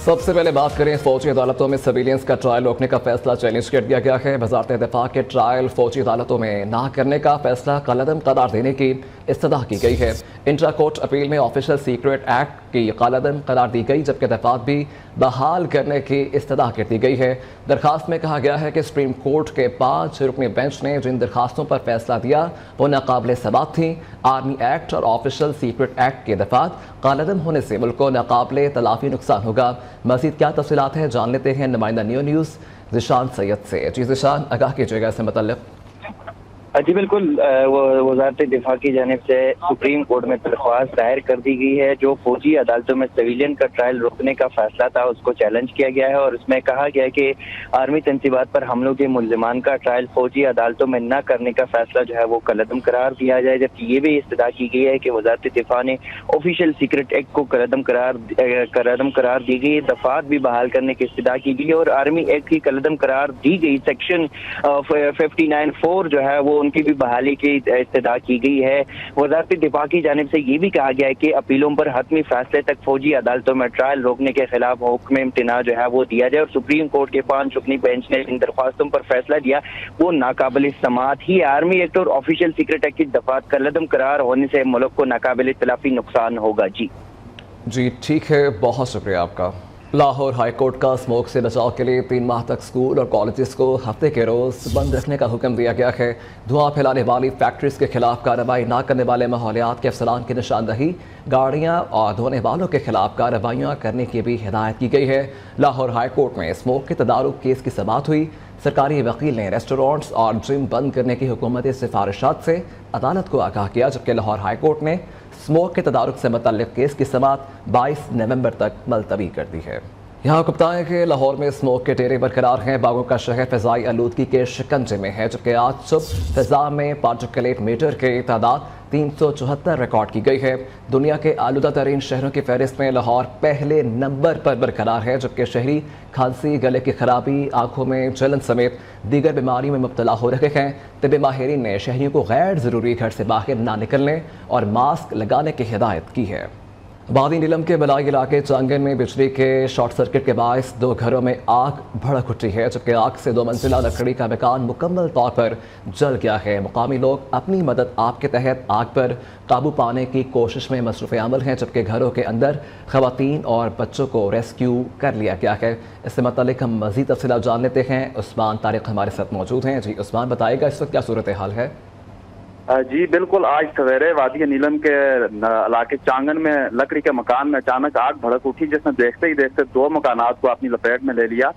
سب سے پہلے بات کریں فوجی عدالتوں میں سویلینس کا ٹرائل روکنے کا فیصلہ چیلنج کر دیا گیا ہے۔ وزارت دفاع کے ٹرائل فوجی عدالتوں میں نہ کرنے کا فیصلہ کالعدم قرار دینے کی استدعا کی گئی ہے۔ انٹرا کورٹ اپیل میں آفیشل سیکرٹ ایکٹ کی کالعدم قرار دی گئی، جبکہ دفعات بھی بحال کرنے کی استدعا کر دی گئی ہے۔ درخواست میں کہا گیا ہے کہ سپریم کورٹ کے 5 رکنی بینچ نے جن درخواستوں پر فیصلہ دیا وہ ناقابل ثبات تھیں۔ آرمی ایکٹ اور آفیشل سیکرٹ ایکٹ کے دفعات کالعدم ہونے سے ملک کو ناقابل تلافی نقصان ہوگا۔ مزید کیا تفصیلات ہیں جان لیتے ہیں نمائندہ نیو نیوز ذیشان سید سے۔ جی ذیشان، آگاہ کیجیے گا اس سے متعلق۔ جی بالکل، وزارت دفاع کی جانب سے سپریم کورٹ میں درخواست دائر کر دی گئی ہے۔ جو فوجی عدالتوں میں سویلین کا ٹرائل روکنے کا فیصلہ تھا اس کو چیلنج کیا گیا ہے، اور اس میں کہا گیا ہے کہ آرمی تنصیبات پر حملوں کے ملزمان کا ٹرائل فوجی عدالتوں میں نہ کرنے کا فیصلہ جو ہے وہ کالعدم قرار دیا جائے، جبکہ یہ بھی استدعا کی گئی ہے کہ وزارت دفاع نے آفیشیل سیکرٹ ایکٹ کو کالعدم قرار دی گئی، دفعات بھی بحال کرنے کی استدعا کی گئی، اور آرمی ایکٹ کی کالعدم قرار دی گئی سیکشن 59(4) جو ہے وہ ان کی بھی بحالی کی استدعا کی گئی ہے۔ وزارت دفاع کی جانب سے یہ بھی کہا گیا ہے کہ اپیلوں پر حتمی فیصلے تک فوجی عدالتوں میں ٹرائل روکنے کے خلاف حکم امتناع جو ہے وہ دیا جائے، اور سپریم کورٹ کے 5 رکنی بینچ نے ان درخواستوں پر فیصلہ دیا وہ ناقابل سماعت ہی۔ آرمی ایکٹ اور آفیشیل سیکرٹ ایکٹ کی دفعات کالعدم قرار ہونے سے ملک کو ناقابل تلافی نقصان ہوگا۔ جی ٹھیک ہے، بہت شکریہ آپ کا۔ لاہور ہائی کورٹ کا اسموک سے بچاؤ کے لیے 3 ماہ تک اسکول اور کالجز کو ہفتے کے روز بند رکھنے کا حکم دیا گیا ہے۔ دھواں پھیلانے والی فیکٹریز کے خلاف کارروائی نہ کرنے والے ماحولیات کے افسران کی نشاندہی، گاڑیاں اور دھونے والوں کے خلاف کارروائیاں کرنے کی بھی ہدایت کی گئی ہے۔ لاہور ہائی کورٹ میں اسموک کے تدارک کیس کی سماعت ہوئی۔ سرکاری وکیل نے ریسٹورانٹس اور جم بند کرنے کی حکومتی سفارشات سے عدالت کو آگاہ کیا، جبکہ لاہور ہائی کورٹ نے اسموک کے تدارک سے متعلق کیس کی سماعت 22 نومبر تک ملتوی کر دی ہے۔ یہاں آپ کو بتائیں کہ لاہور میں اسموک کے ڈیرے برقرار ہیں۔ باغوں کا شہر فضائی آلودگی کے شکنجے میں ہے، جبکہ آج صبح فضا میں پارٹیکلیٹ میٹر کی تعداد 374 ریکارڈ کی گئی ہے۔ دنیا کے آلودہ ترین شہروں کی فہرست میں لاہور پہلے نمبر پر برقرار ہے، جبکہ شہری کھانسی، گلے کی خرابی، آنکھوں میں جلن سمیت دیگر بیماریوں میں مبتلا ہو رہے ہیں۔ طبی ماہرین نے شہریوں کو غیر ضروری گھر سے باہر نہ نکلنے اور ماسک لگانے کی ہدایت کی ہے۔ وادی نیلم کے بلائی علاقے چانگن میں بجلی کے شارٹ سرکٹ کے باعث 2 گھروں میں آگ بھڑک اٹھی ہے، جبکہ آگ سے 2 منزلہ لکڑی کا مکان مکمل طور پر جل گیا ہے۔ مقامی لوگ اپنی مدد آپ کے تحت آگ پر قابو پانے کی کوشش میں مصروف عمل ہیں، جبکہ گھروں کے اندر خواتین اور بچوں کو ریسکیو کر لیا گیا ہے۔ اس سے متعلق ہم مزید تفصیلات جان لیتے ہیں۔ عثمان طارق ہمارے ساتھ موجود ہیں۔ جی عثمان، بتائے گا اس وقت کیا صورتحال ہے؟ جی بالکل، آج سویرے وادی نیلم کے علاقے چانگن میں لکڑی کے مکان میں اچانک آگ بھڑک اٹھی، جس نے دیکھتے ہی دیکھتے 2 مکانات کو اپنی لپیٹ میں لے لیا۔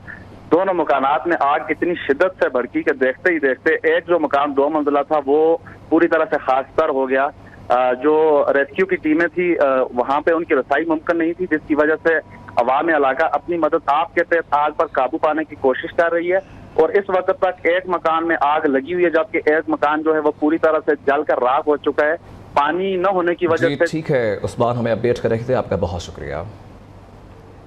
دونوں مکانات میں آگ اتنی شدت سے بھڑکی کہ دیکھتے ہی دیکھتے ایک جو مکان 2 منزلہ تھا وہ پوری طرح سے خاکستر ہو گیا۔ جو ریسکیو کی ٹیمیں تھی وہاں پہ ان کی رسائی ممکن نہیں تھی، جس کی وجہ سے عوام علاقہ اپنی مدد آپ کے تحت آگ پر قابو پانے کی کوشش کر رہی ہے، اور اس وقت تک ایک مکان میں آگ لگی ہوئی ہے، جبکہ ایک مکان جو ہے وہ پوری طرح سے جل کر راکھ ہو چکا ہے۔ پانی نہ ہونے کی وجہ سے۔ ٹھیک ہے عثمان، ہمیں اپڈیٹ کر رہے تھے، آپ کا بہت شکریہ۔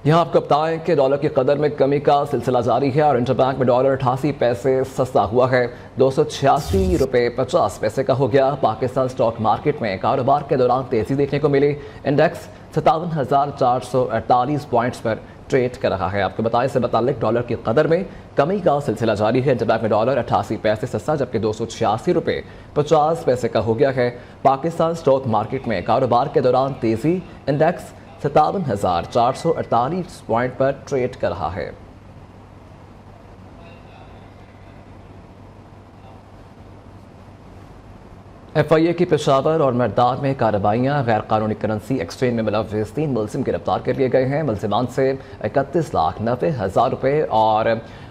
یہاں آپ کو بتائیں کہ ڈالر کی قدر میں کمی کا سلسلہ جاری ہے، اور انٹر بینک میں ڈالر 88 پیسے سستا ہوا ہے، 286 روپے 50 پیسے کا ہو گیا۔ پاکستان سٹاک مارکیٹ میں کاروبار کے دوران تیزی دیکھنے کو ملی۔ انڈیکس 57,448 پوائنٹس پر ٹریڈ کر رہا ہے۔ آپ کو بتائیں اس سے متعلق ڈالر کی قدر میں کمی کا سلسلہ جاری ہے۔ انٹر بینک میں ڈالر 88 پیسے سستا، جبکہ 286 روپے 50 پیسے کا ہو گیا ہے۔ پاکستان سٹاک مارکیٹ میں کاروبار کے دوران تیزی، انڈیکس 57,448 پوائنٹ پر ٹریڈ کر رہا ہے۔ ایف آئی اے کی پشاور اور مردان میں کارروائیاں۔ غیر قانونی کرنسی ایکسچینج میں ملوث 3 ملزم گرفتار کر لیے گئے ہیں۔ ملزمان سے 31,90,000 روپے اور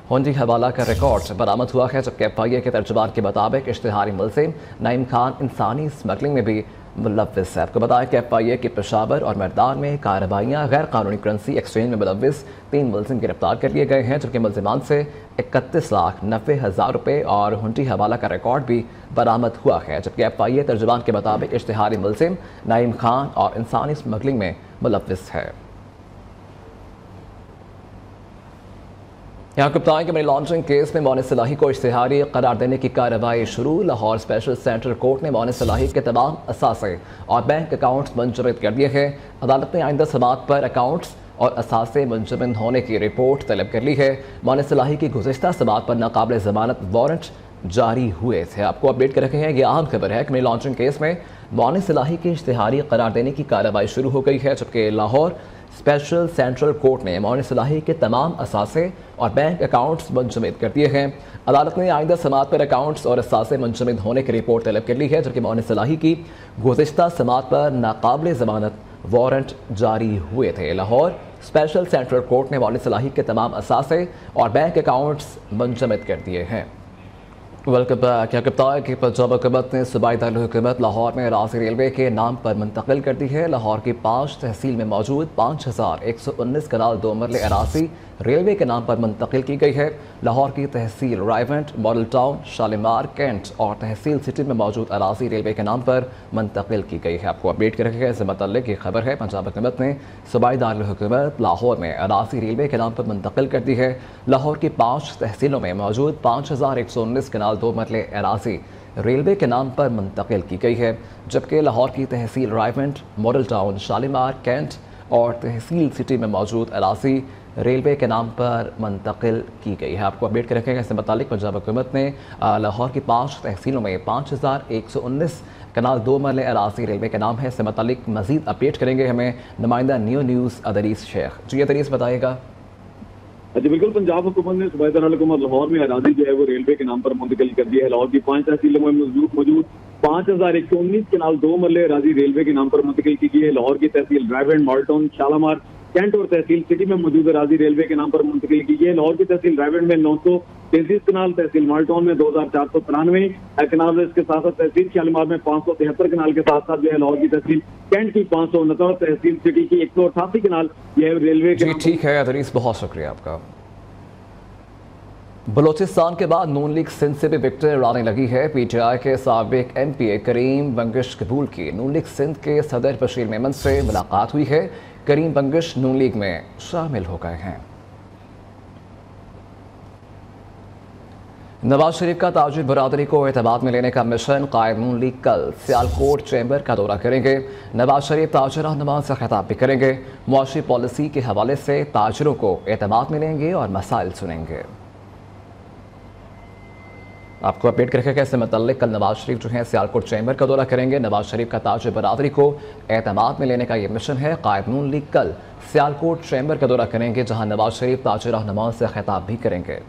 ہونڈی حوالہ کا ریکارڈ برآمد ہوا ہے، جبکہ ایف آئی اے کے ترجمان کے مطابق اشتہاری ملزم نعیم خان انسانی اسمگلنگ میں بھی ملوث ہے۔ آپ کو بتائیں کہ ایف آئی اے کی پشاور اور مردان میں کارروائیاں۔ غیر قانونی کرنسی ایکسچینج میں ملوث 3 ملزم گرفتار کر لیے گئے ہیں، جبکہ ملزمان سے 31,90,000 روپے اور ہنٹی حوالہ کا ریکارڈ بھی برآمد ہوا ہے، جبکہ ایف آئی اے ترجمان کے مطابق اشتہاری ملزم نعیم خان اور انسانی اسمگلنگ میں ملوث ہے۔ یہاں کو بتائیں کہ منی لانڈرنگ کیس میں معین صلاحی کو اشتہاری قرار دینے کی کارروائی شروع۔ لاہور اسپیشل سینٹرل کورٹ نے معین صلاحی کے تمام اثاثے اور بینک اکاؤنٹس منجمد کر دیے ہیں۔ عدالت نے آئندہ سماعت پر اکاؤنٹس اور اثاثے منجمد ہونے کی رپورٹ طلب کر لی ہے۔ معین صلاحی کی گزشتہ سماعت پر ناقابل ضمانت وارنٹ جاری ہوئے تھے۔ آپ کو اپڈیٹ کر رکھے ہیں، یہ اہم خبر ہے کہ منی لانڈرنگ کیس میں معین صلاحی کی اشتہاری قرار دینے کی کارروائی شروع ہو گئی ہے، جبکہ لاہور اسپیشل سینٹرل کورٹ نے معین صلاحی کے تمام اثاثے اور بینک اکاؤنٹس منجمد کر دیے ہیں۔ عدالت نے آئندہ سماعت پر اکاؤنٹس اور اثاثے منجمد ہونے کی رپورٹ طلب کر لی ہے، جبکہ معین صلاحی کی گزشتہ سماعت پر ناقابل ضمانت وارنٹ جاری ہوئے تھے۔ لاہور اسپیشل سینٹرل کورٹ نے معین صلاحی کے تمام اثاثے اور بینک اکاؤنٹس منجمد کر دیے ہیں۔ Welcome back. کہ پنجاب حکومت نے صوبائی دارالحکومت لاہور میں اراضی ریلوے کے نام پر منتقل کر دی ہے۔ لاہور کی 5 تحصیل میں موجود 5119 کنال 2 مرلے اراضی ریلوے کے نام پر منتقل کی گئی ہے۔ لاہور کی تحصیل Raiwind, model town, Shalimar, Kent اور تحصیل سٹی میں موجود اراضی ریلوے کے نام پر منتقل کی گئی ہے۔ آپ کو اپڈیٹ کر رکھے ہیں، اس سے متعلق یہ خبر ہے۔ پنجاب حکومت نے صوبائی دارالحکومت لاہور میں اراضی ریلوے کے نام پر منتقل کر دی ہے۔ لاہور کی 5 تحصیلوں میں موجود 5119 کنال 2 مرلے اراضی ریلوے کے نام پر منتقل کی گئی ہے، جبکہ لاہور کی تحصیل Raiwind, model town, Shalimar, Kent اور تحصیل سٹی میں موجود اراضی ریلوے کے نام پر منتقل کی گئی ہے۔ آپ کو اپڈیٹ کر رکھیں گے، اس سے متعلق پنجاب حکومت نے لاہور کی 5 تحصیلوں میں 5119 کنال 2 مرلے اراضی ریلوے کے نام ہے۔ اس سے متعلق مزید اپڈیٹ کریں گے ہمیں نمائندہ نیو نیوز ادریس شیخ۔ جی ادریس بتائیے گا۔ جی بالکل، پنجاب حکومت نے صوبائی دارالحکومت لاہور میں اراضی جو ہے وہ ریلوے کے نام پر منتقل کر دی ہے۔ لاہور کی 5 تحصیلوں میں موجود 5119 کنال 2 مرلے اراضی ریلوے کے نام پر منتقل کی گئی ہے۔ لاہور کی تحصیل Raiwind, model town, Shalimar, Kent اور تحصیل سٹی میں موجود اراضی ریلوے کے نام پر منتقل کی گئی ہے۔ لاہور کی تحصیل رائیونٹ میں 933 کنال، تحصیل ماڈل ٹاؤن میں 2493 کنال، اس کے ساتھ ساتھ تحصیل شالیمار میں 573 کنال کے ساتھ ساتھ جو ہے لاہور کی تحصیل کینٹ کی 569، تحصیل سٹی کی 188 کنال یہ ریلوے کے جی ٹھیک ہے ادریس، بہت شکریہ آپ کا۔ بلوچستان کے بعد نون لیگ سندھ سے بھی وکٹر آنے لگی ہے۔ پی ٹی آئی کے سابق ایم پی اے کریم بنگش قبول کی نون لیگ سندھ کے صدر بشیر میمن سے ملاقات ہوئی ہے۔ کریم بنگش نون لیگ میں شامل ہو گئے ہیں۔ نواز شریف کا تاجر برادری کو اعتماد میں لینے کا مشن، قائد نون لیگ کل سیالکوٹ چیمبر کا دورہ کریں گے۔ نواز شریف تاجر رہنماؤں سے خطاب بھی کریں گے۔ معاشی پالیسی کے حوالے سے تاجروں کو اعتماد میں لیں گے اور مسائل سنیں گے۔ آپ کو اپڈیٹ کر کے اس سے متعلق کل نواز شریف جو ہیں سیالکوٹ چیمبر کا دورہ کریں گے۔ نواز شریف کا تاج برادری کو اعتماد میں لینے کا یہ مشن ہے۔ قائد نون لیگ کل سیالکوٹ چیمبر کا دورہ کریں گے، جہاں نواز شریف تاج رہنماؤں سے خطاب بھی کریں گے۔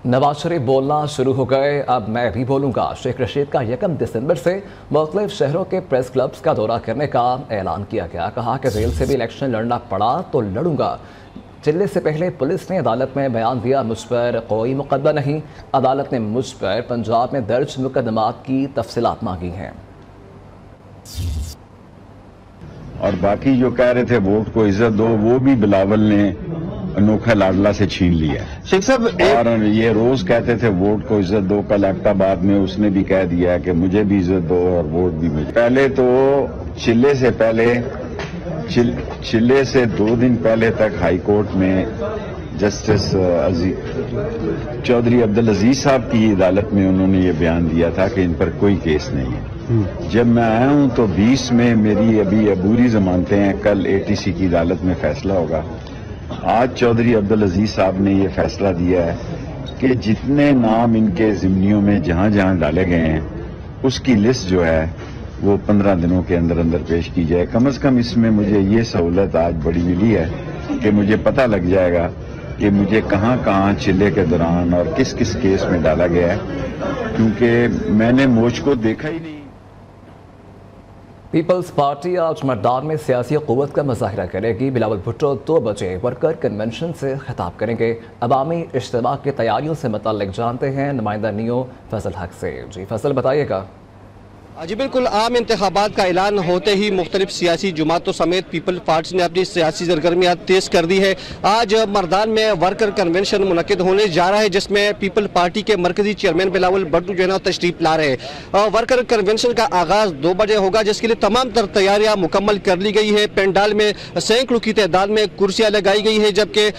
نواز شریف بولنا شروع ہو گئے، اب میں بھی بولوں گا۔ شیخ رشید کا 1 دسمبر سے مختلف شہروں کے پریس کلبز کا دورہ کرنے کا اعلان کیا گیا۔ کہا کہ ریل سے بھی الیکشن لڑنا پڑا تو لڑوں گا۔ چلے سے پہلے پولیس نے عدالت میں بیان دیا، مجھ پر کوئی مقدمہ نہیں۔ عدالت نے مجھ پر پنجاب میں درج مقدمات کی تفصیلات مانگی ہیں۔ اور باقی جو کہہ رہے تھے ووٹ کو عزت دو، وہ بھی بلاول نے انوکھا لاڈلا سے چھین لیا۔ شیخ صاحب اور یہ روز کہتے تھے ووٹ کو عزت دو، کل ایبٹ آباد میں اس نے بھی کہہ دیا کہ مجھے بھی عزت دو اور ووٹ بھی مجھے۔ پہلے تو چلے سے 2 دن پہلے تک ہائی کورٹ میں جسٹس چودھری عبدالعزیز صاحب کی عدالت میں انہوں نے یہ بیان دیا تھا کہ ان پر کوئی کیس نہیں ہے۔ جب میں آیا ہوں تو 20 میں میری ابھی عبوری ضمانتیں ہیں، کل ATC کی عدالت میں فیصلہ ہوگا۔ آج چودھری عبدالعزیز صاحب نے یہ فیصلہ دیا ہے کہ جتنے نام ان کے ضمنیوں میں جہاں جہاں ڈالے گئے ہیں اس کی لسٹ جو ہے وہ 15 دنوں کے اندر پیش کی جائے۔ کم از کم اس میں مجھے یہ سہولت آج بڑی ملی ہے کہ مجھے پتہ لگ جائے گا کہ مجھے کہاں کہاں چلے کے دوران اور کس کس کیس میں ڈالا گیا ہے، کیونکہ میں نے موج کو دیکھا ہی نہیں۔ پیپلز پارٹی آج مردان میں سیاسی قوت کا مظاہرہ کرے گی۔ بلاول بھٹو 2 بجے ورکر کنونشن سے خطاب کریں گے۔ عوامی اجتماع کی تیاریوں سے متعلق جانتے ہیں نمائندہ نیو فضل حق سے۔ جی فضل بتائیے گا۔ جی بالکل، عام انتخابات کا اعلان ہوتے ہی مختلف سیاسی جماعتوں سمیت پیپل پارٹی نے اپنی سیاسی سرگرمیات تیز کر دی ہے۔ آج مردان میں ورکر کنونشن منعقد ہونے جا رہا ہے، جس میں پیپل پارٹی کے مرکزی چیئرمین بلاول بھٹو جو ہے نا تشریف لا رہے ہیں۔ ورکر کنونشن کا آغاز 2 بجے ہوگا، جس کے لیے تمام تر تیاریاں مکمل کر لی گئی ہے۔ پینڈال میں سینکڑوں کی تعداد میں کرسیاں لگائی گئی ہیں، جبکہ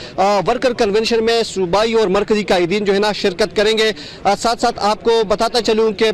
ورکر کنونشن میں صوبائی اور مرکزی قائدین جو ہے نا شرکت کریں گے۔ ساتھ ساتھ آپ کو بتاتا چلوں کہ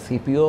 CPO